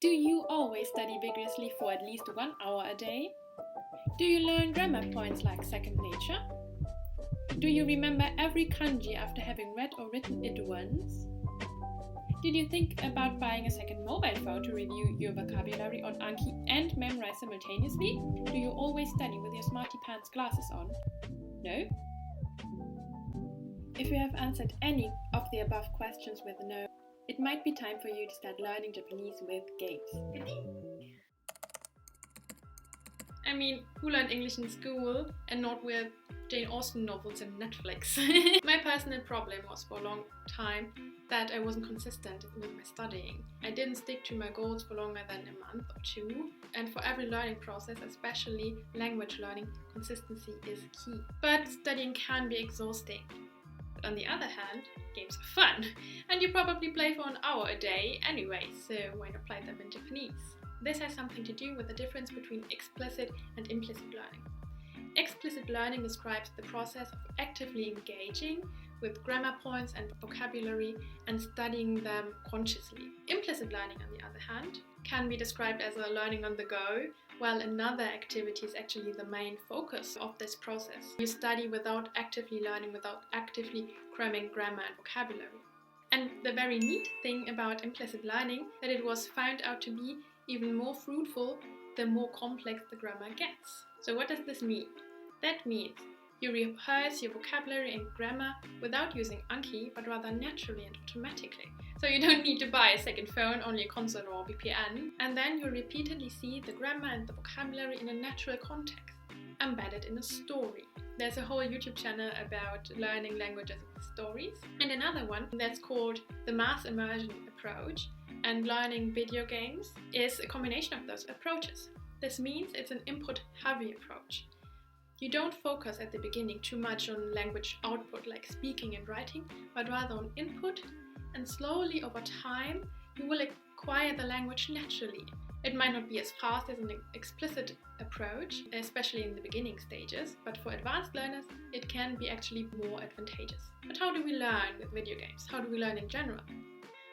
Do you always study vigorously for at least 1 hour a day? Do you learn grammar points like second nature? Do you remember every kanji after having read or written it once? Did you think about buying a second mobile phone to review your vocabulary on Anki and memorize simultaneously? Do you always study with your smarty pants glasses on? No? If you have answered any of the above questions with no, it might be time for you to start learning Japanese with games. I mean, who learned English in school and not with Jane Austen novels and Netflix? My personal problem was for a long time that I wasn't consistent with my studying. I didn't stick to my goals for longer than a month or two, and for every learning process, especially language learning, consistency is key. But studying can be exhausting. But on the other hand, games are fun, and you probably play for an hour a day anyway, so why not play them in Japanese? This has something to do with the difference between explicit and implicit learning. Explicit learning describes the process of actively engaging with grammar points and vocabulary and studying them consciously. Implicit learning, on the other hand, can be described as a learning on the go, while another activity is actually the main focus of this process. You study without actively learning, without actively cramming grammar and vocabulary. And the very neat thing about implicit learning that it was found out to be even more fruitful the more complex the grammar gets. So what does this mean? That means you rehearse your vocabulary and grammar without using Anki, but rather naturally and automatically. So you don't need to buy a second phone, only a console or VPN, and then you repeatedly see the grammar and the vocabulary in a natural context, embedded in a story. There's a whole YouTube channel about learning languages with stories, and another one that's called the mass immersion approach, and learning video games is a combination of those approaches. This means it's an input-heavy approach. You don't focus at the beginning too much on language output like speaking and writing, but rather on input, and slowly over time you will acquire the language naturally. It might not be as fast as an explicit approach, especially in the beginning stages, but for advanced learners it can be actually more advantageous. But how do we learn with video games? How do we learn in general?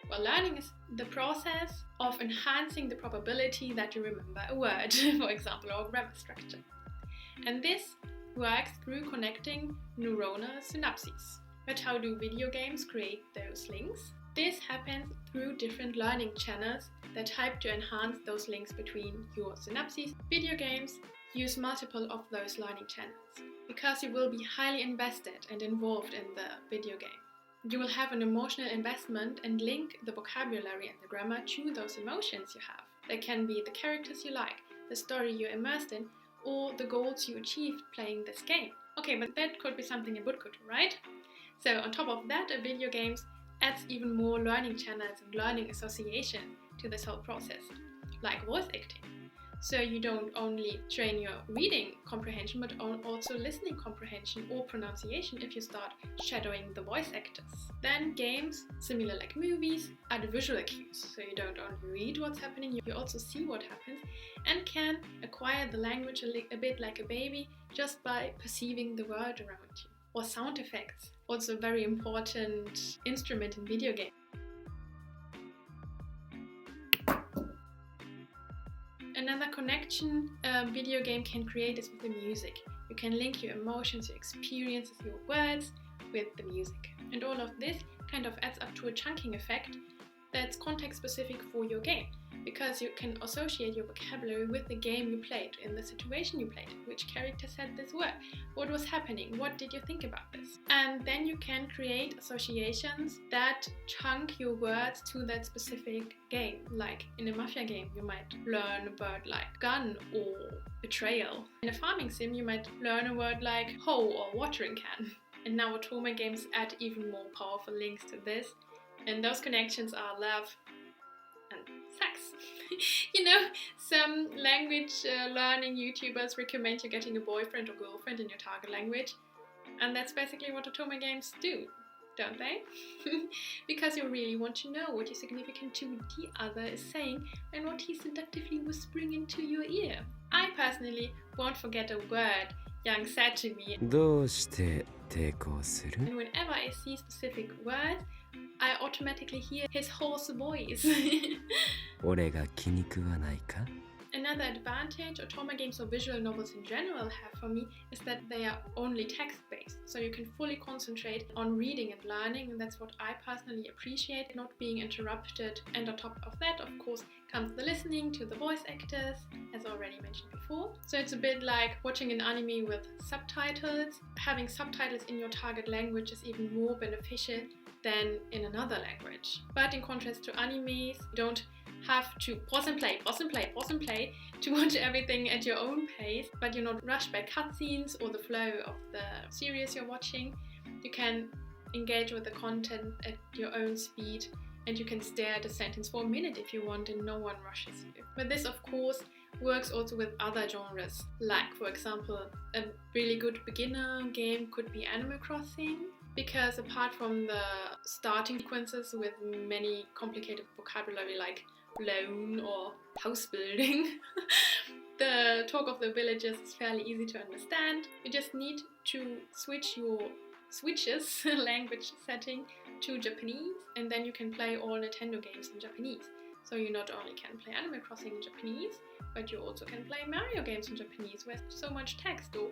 Well, learning is the process of enhancing the probability that you remember a word, for example, or a grammar structure. And this works through connecting neuronal synapses. But how do video games create those links? This happens through different learning channels that help to enhance those links between your synapses. Video games use multiple of those learning channels because you will be highly invested and involved in the video game. You will have an emotional investment and link the vocabulary and the grammar to those emotions you have. They can be the characters you like, the story you're immersed in, or the goals you achieved playing this game. Okay, but that could be something a book could do, right? So on top of that, a video games adds even more learning channels and learning association to this whole process, like voice acting. So you don't only train your reading comprehension, but also listening comprehension or pronunciation if you start shadowing the voice actors. Then games, similar like movies, are the visual cues. So you don't only read what's happening, you also see what happens and can acquire the language a bit like a baby just by perceiving the world around you. Or sound effects, also a very important instrument in video games. Another connection a video game can create is with the music. You can link your emotions, your experiences, your words with the music. And all of this kind of adds up to a chunking effect that's context specific for your game, because you can associate your vocabulary with the game you played, in the situation you played, which character said this word, what was happening, what did you think about this? And then you can create associations that chunk your words to that specific game. Like in a mafia game, you might learn a word like gun or betrayal. In a farming sim, you might learn a word like hoe or watering can. And now otome games add even more powerful links to this. And those connections are love and sex. You know, some language learning YouTubers recommend you getting a boyfriend or girlfriend in your target language. And that's basically what otome games do, don't they? Because you really want to know what your significant to the other is saying and what he's seductively whispering into your ear. I personally won't forget a word Young said to me. どうして抵抗する? And whenever I see specific words, I automatically hear his hoarse voice. 俺が気に食わないか? Another advantage otome games or visual novels in general have for me is that they are only text-based, so you can fully concentrate on reading and learning, and that's what I personally appreciate, not being interrupted. And on top of that, of course, comes the listening to the voice actors, as already mentioned before. So it's a bit like watching an anime with subtitles. Having subtitles in your target language is even more beneficial than in another language. But in contrast to animes, you don't have to pause and play to watch everything at your own pace, but you're not rushed by cutscenes or the flow of the series you're watching. You can engage with the content at your own speed, and you can stare at a sentence for a minute if you want and no one rushes you. But this of course works also with other genres, like for example a really good beginner game could be Animal Crossing, because apart from the starting sequences with many complicated vocabulary like blown or house building, the talk of the villagers is fairly easy to understand. You just need to switch your language setting to Japanese, and then you can play all Nintendo games in Japanese. So you not only can play Animal Crossing in Japanese, but you also can play Mario games in Japanese with so much text, or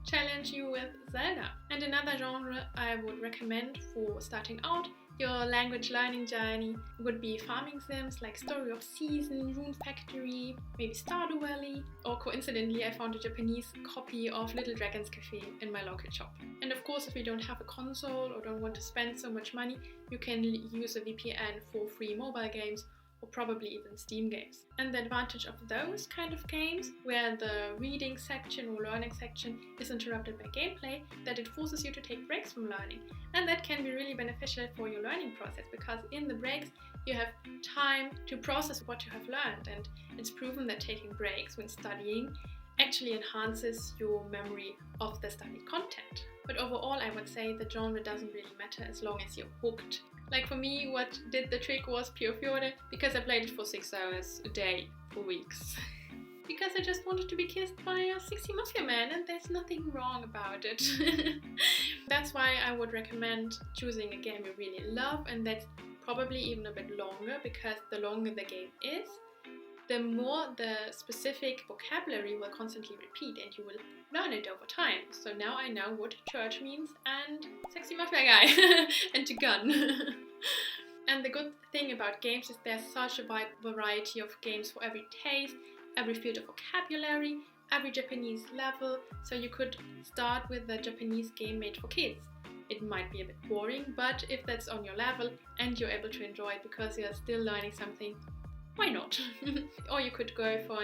challenge you with Zelda. And another genre I would recommend for starting out your language learning journey would be farming sims like Story of Season, Rune Factory, maybe Stardew Valley, or coincidentally I found a Japanese copy of Little Dragon's Cafe in my local shop. And of course, if you don't have a console or don't want to spend so much money, you can use a VPN for free mobile games, or probably even Steam games. And the advantage of those kind of games, where the reading section or learning section is interrupted by gameplay, that it forces you to take breaks from learning. And that can be really beneficial for your learning process, because in the breaks you have time to process what you have learned, and it's proven that taking breaks when studying actually enhances your memory of the studied content. But overall, I would say the genre doesn't really matter as long as you're hooked. Like for me, what did the trick was Pure Fjorde, because I played it for 6 hours a day for weeks. Because I just wanted to be kissed by a 60 mafia man, and there's nothing wrong about it. That's why I would recommend choosing a game you really love, and that's probably even a bit longer, because the longer the game is, the more the specific vocabulary will constantly repeat and you will learn it over time. So now I know what church means and sexy mafia guy and a gun. And the good thing about games is there's such a wide variety of games for every taste, every field of vocabulary, every Japanese level. So you could start with a Japanese game made for kids. It might be a bit boring, but if that's on your level and you're able to enjoy it because you're still learning something, why not? Or you could go for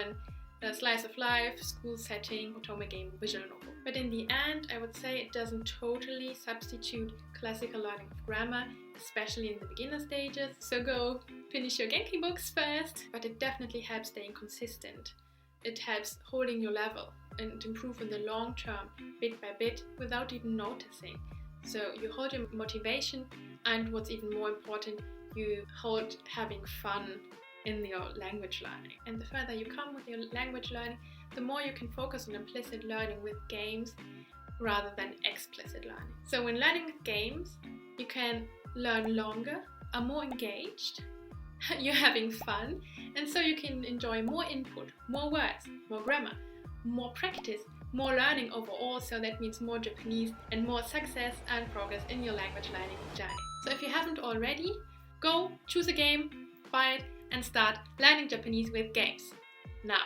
a slice of life, school setting, otome game, visual novel. But in the end, I would say it doesn't totally substitute classical learning of grammar, especially in the beginner stages. So go finish your Genki books first, but it definitely helps staying consistent. It helps holding your level and improve in the long term, bit by bit, without even noticing. So you hold your motivation, and what's even more important, you hold having fun in your language learning. And the further you come with your language learning, the more you can focus on implicit learning with games rather than explicit learning. So when learning with games, you can learn longer, are more engaged, you're having fun, and so you can enjoy more input, more words, more grammar, more practice, more learning overall. So that means more Japanese and more success and progress in your language learning journey. So if you haven't already, go choose a game, buy it, and start learning Japanese with games now.